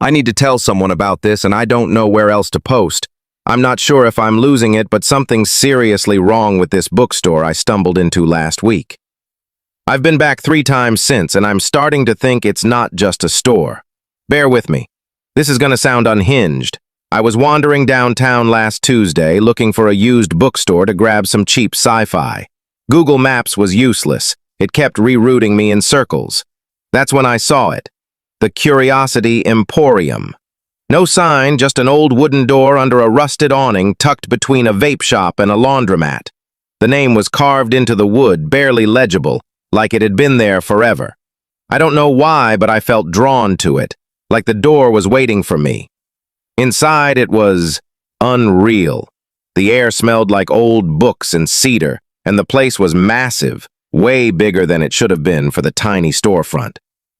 I need to tell someone about this and I don't know where else to post. I'm not sure if I'm losing it, but something's seriously wrong with this bookstore I stumbled into last week. I've been back 3 times since and I'm starting to think it's not just a store. Bear with me. This is going to sound unhinged. I was wandering downtown last Tuesday looking for a used bookstore to grab some cheap sci-fi. Google Maps was useless. It kept rerouting me in circles. That's when I saw it. The Curiosity Emporium. No sign, just an old wooden door under a rusted awning tucked between a vape shop and a laundromat. The name was carved into the wood, barely legible, like it had been there forever. I don't know why, but I felt drawn to it, like the door was waiting for me. Inside, it was unreal. The air smelled like old books and cedar, and the place was massive, way bigger than it should have been for the tiny storefront.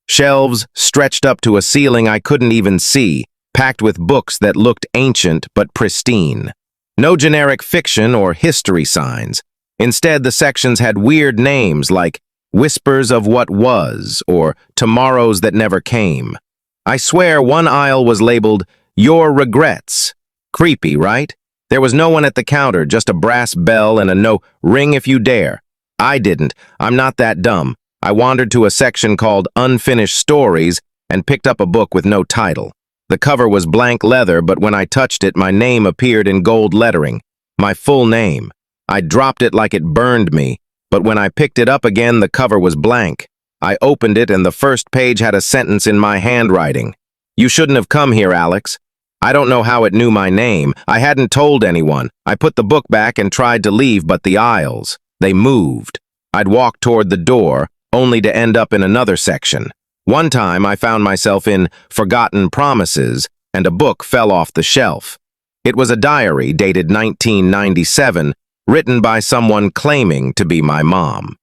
Shelves stretched up to a ceiling I couldn't even see, packed with books that looked ancient but pristine. No generic fiction or history signs. Instead, the sections had weird names like Whispers of What Was or Tomorrows That Never Came. I swear one aisle was labeled Your Regrets. Creepy, right? There was no one at the counter, just a brass bell and a no ring if you dare. I didn't. I'm not that dumb. I wandered to a section called Unfinished Stories and picked up a book with no title. The cover was blank leather, but when I touched it, my name appeared in gold lettering. My full name. I dropped it like it burned me, but when I picked it up again, the cover was blank. I opened it and the first page had a sentence in my handwriting. You shouldn't have come here, Alex. I don't know how it knew my name. I hadn't told anyone. I put the book back and tried to leave, but the aisles, they moved. I'd walk toward the door, only to end up in another section. One time I found myself in Forgotten Promises, and a book fell off the shelf. It was a diary dated 1997, written by someone claiming to be my mom.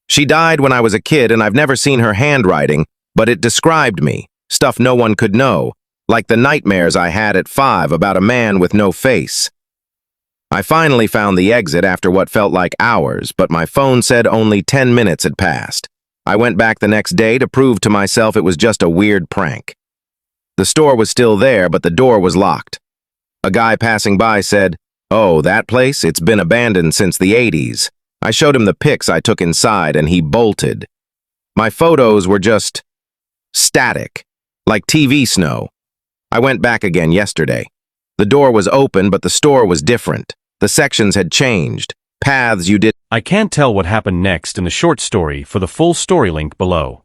She died when I was a kid and I've never seen her handwriting, but it described me, stuff no one could know, like the nightmares I had at 5 about a man with no face. I finally found the exit after what felt like hours, but my phone said only 10 minutes had passed. I went back the next day to prove to myself it was just a weird prank. The store was still there, but the door was locked. A guy passing by said, "Oh, that place? It's been abandoned since the 80s. I showed him the pics I took inside, and he bolted. My photos were just static, like TV snow. I went back again yesterday. The door was open, but the store was different. The sections had changed. Paths you did. I can't tell what happened next in the short story. For the full story, link below.